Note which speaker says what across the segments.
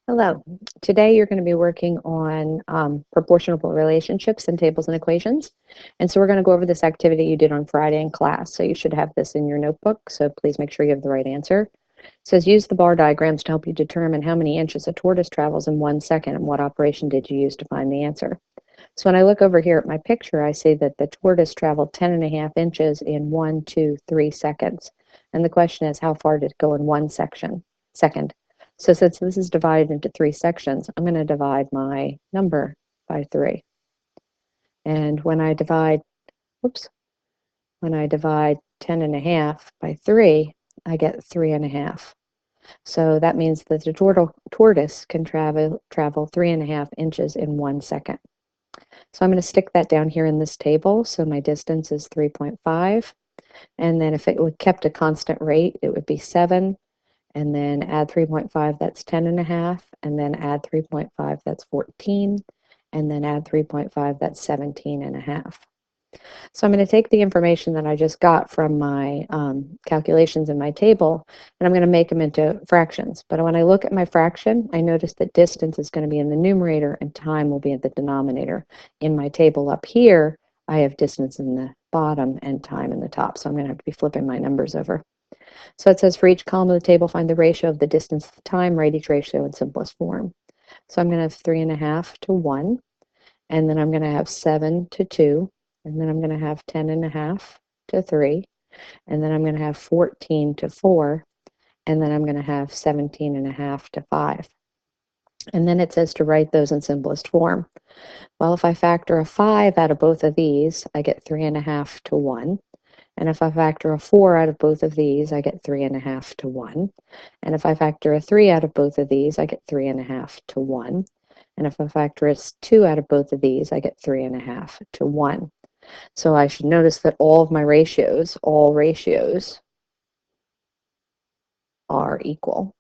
Speaker 1: Hello. Today you're going to be working on proportional relationships and tables and equations. And so we're going to go over this activity you did on Friday in class. So you should have this in your notebook. So please make sure you have the right answer. It says use the bar diagrams to help you determine how many inches a tortoise travels in 1 second and what operation did you use to find the answer. So when I look over here at my picture, I see that the tortoise traveled 10.5 inches in 1, 2, 3 seconds. And the question is, how far did it go in 1 second? So since this is divided into 3 sections, I'm going to divide my number by 3. And when I divide 10.5 by 3, I get 3.5. So that means that the tortoise can travel 3.5 inches in 1 second. So I'm going to stick that down here in this table. So my distance is 3.5. And then if it would kept a constant rate, it would be 7. And then add 3.5, that's 10.5. And then add 3.5, that's 14. And then add 3.5, that's 17.5. So I'm going to take the information that I just got from my calculations in my table, and I'm going to make them into fractions. But when I look at my fraction, I notice that distance is going to be in the numerator and time will be at the denominator. In my table up here, I have distance in the bottom and time in the top. So I'm going to have to be flipping my numbers over. So it says for each column of the table, find the ratio of the distance to the time, write each ratio in simplest form. So I'm going to have 3.5 to 1, and then I'm going to have 7 to 2, and then I'm going to have 10.5 to 3, and then I'm going to have 14 to 4, and then I'm going to have 17.5 to 5. And then it says to write those in simplest form. Well, if I factor a 5 out of both of these, I get 3.5 to 1. And if I factor a 4 out of both of these, I get 3.5 to 1. And if I factor a 3 out of both of these, I get 3.5 to 1. And if I factor a 2 out of both of these, I get 3.5 to 1. So I should notice that all of my ratios, all ratios, are equal.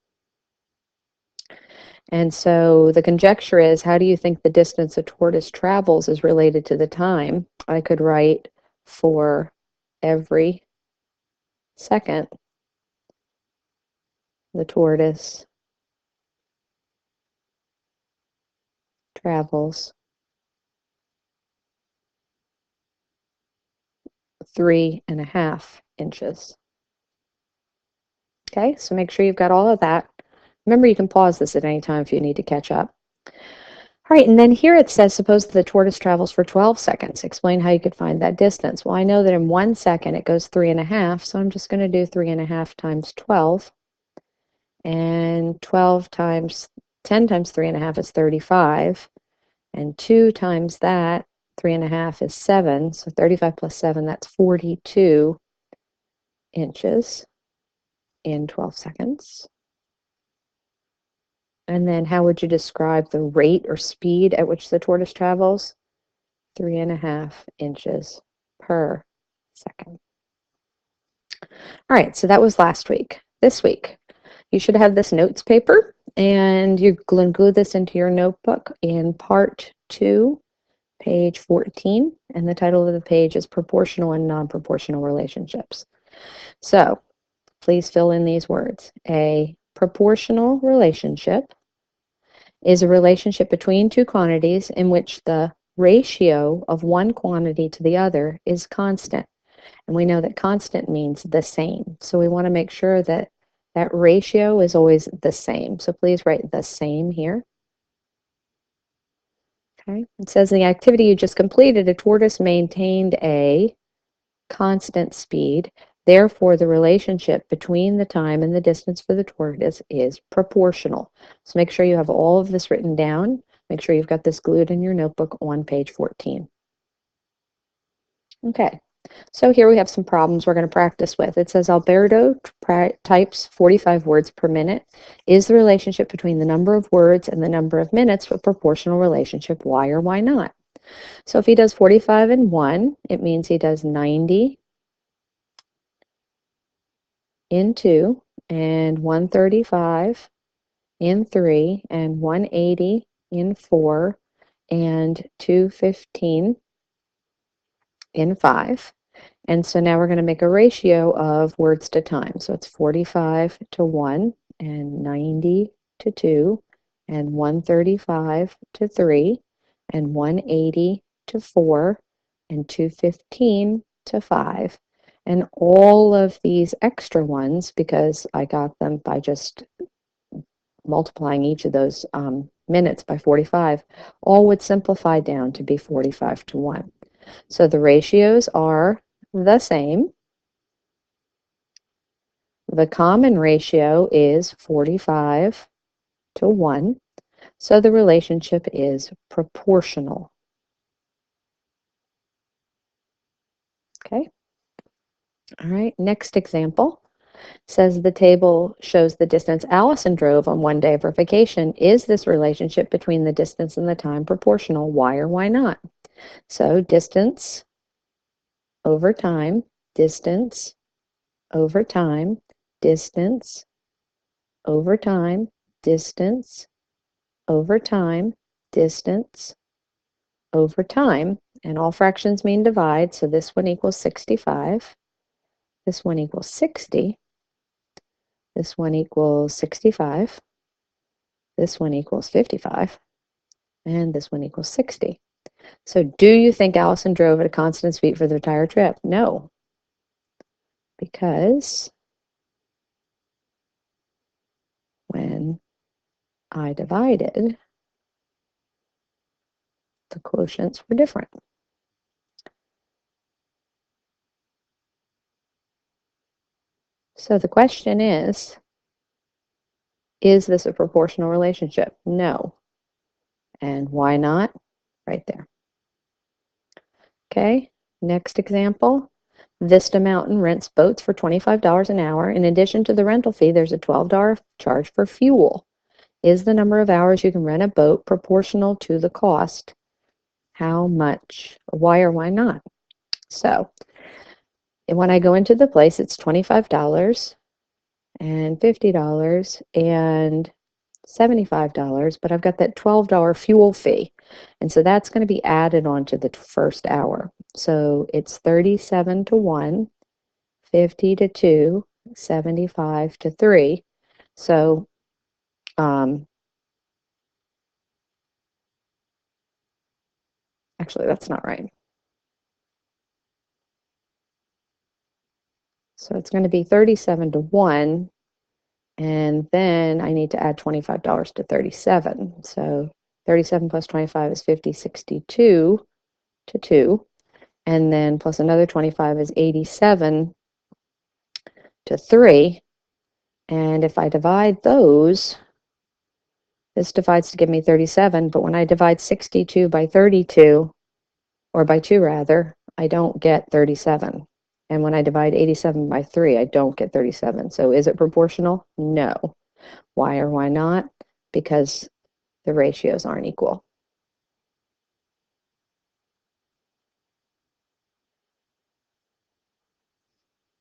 Speaker 1: And so the conjecture is, how do you think the distance a tortoise travels is related to the time? I could write for every second, the tortoise travels 3.5 inches. Okay, so make sure you've got all of that. Remember, you can pause this at any time if you need to catch up. All right, and then here it says, suppose the tortoise travels for 12 seconds. Explain how you could find that distance. Well, I know that in 1 second it goes 3.5, so I'm just going to do 3.5 times 12. And 12 times 10 times 3.5 is 35. And 2 times that, 3.5 is 7. So 35 plus 7, that's 42 inches in 12 seconds. And then how would you describe the rate or speed at which the tortoise travels? 3.5 inches per second. All right, so that was last week. This week, you should have this notes paper, and you're going to glue this into your notebook in part 2, page 14, and the title of the page is Proportional and Non-Proportional Relationships. So please fill in these words. A proportional relationship is a relationship between two quantities in which the ratio of one quantity to the other is constant. And we know that constant means the same. So we want to make sure that that ratio is always the same. So please write the same here. Okay. It says in the activity you just completed, a tortoise maintained a constant speed. Therefore, the relationship between the time and the distance for the tortoise is proportional. So make sure you have all of this written down. Make sure you've got this glued in your notebook on page 14. Okay, so here we have some problems we're going to practice with. It says Alberto types 45 words per minute. Is the relationship between the number of words and the number of minutes a proportional relationship? Why or why not? So if he does 45 in 1, it means he does 90 in 2, and 135 in 3, and 180 in 4, and 215 in 5. And so now we're going to make a ratio of words to time. So it's 45 to 1, and 90 to 2, and 135 to 3, and 180 to 4, and 215 to 5. And all of these extra ones, because I got them by just multiplying each of those minutes by 45, all would simplify down to be 45 to 1. So the ratios are the same. The common ratio is 45 to 1. So the relationship is proportional. Okay. All right. Next example says the table shows the distance Allison drove on one day of her vacation. Is this relationship between the distance and the time proportional? Why or why not? So distance over time, distance over time, distance over time, distance over time, distance over time, and all fractions mean divide, so this one equals 65, this one equals 60, this one equals 65, this one equals 55, and this one equals 60. So do you think Allison drove at a constant speed for the entire trip? No, because when I divided, the quotients were different. So the question is this a proportional relationship? No. And why not? Right there. Okay, next example. Vista Mountain rents boats for $25 an hour. In addition to the rental fee, there's a $12 charge for fuel. Is the number of hours you can rent a boat proportional to the cost? How much? Why or why not? So, when I go into the place, it's $25 and $50 and $75, but I've got that $12 fuel fee. And so that's going to be added on to the first hour. So it's 37 to 1, 50 to 2, 75 to 3. So actually, that's not right. So it's going to be 37 to 1, and then I need to add $25 to 37. So 37 plus 25 is 50, 62 to 2. And then plus another 25 is 87 to 3. And if I divide those, this divides to give me 37. But when I divide 62 by 32, or by 2 rather, I don't get 37. And when I divide 87 by 3, I don't get 37. So is it proportional? No. Why or why not? Because the ratios aren't equal.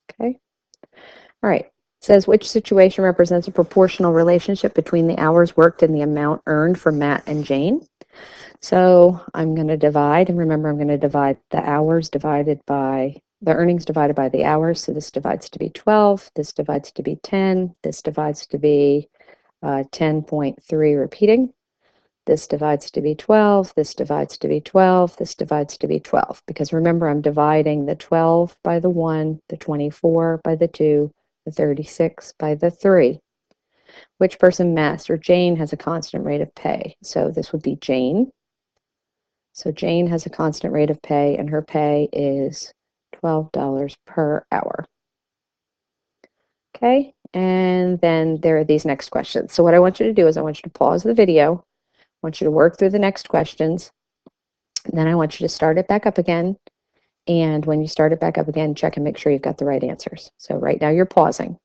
Speaker 1: Okay. All right. It says which situation represents a proportional relationship between the hours worked and the amount earned for Matt and Jane? So I'm going to divide, and remember I'm going to divide the hours divided by the earnings divided by the hours. So this divides to be 12, this divides to be 10, this divides to be 10.3 repeating. This divides to be 12, this divides to be 12, this divides to be 12. Because remember, I'm dividing the 12 by the 1, the 24 by the 2, the 36 by the 3. Which person, Matt or Jane, has a constant rate of pay? So this would be Jane. So Jane has a constant rate of pay, and her pay is $12 per hour. Okay, and then there are these next questions. So what I want you to do is I want you to pause the video. I want you to work through the next questions. And then I want you to start it back up again. And when you start it back up again, check and make sure you've got the right answers. So right now you're pausing.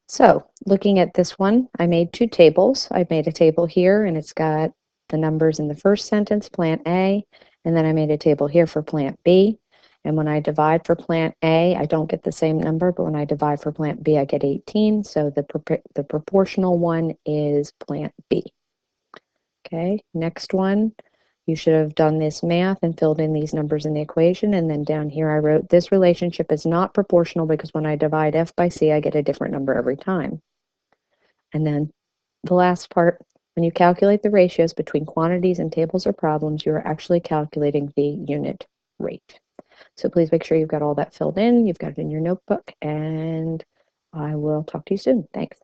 Speaker 1: So looking at this one, I made 2 tables. I made a table here, and it's got the numbers in the first sentence, plant A, and then I made a table here for plant B. And when I divide for plant A, I don't get the same number, but when I divide for plant B, I get 18. So the proportional one is plant B. Okay, next one. You should have done this math and filled in these numbers in the equation, and then down here I wrote, this relationship is not proportional because when I divide F by C, I get a different number every time. And then the last part, when you calculate the ratios between quantities in tables or problems, you are actually calculating the unit rate. So please make sure you've got all that filled in, you've got it in your notebook, and I will talk to you soon. Thanks.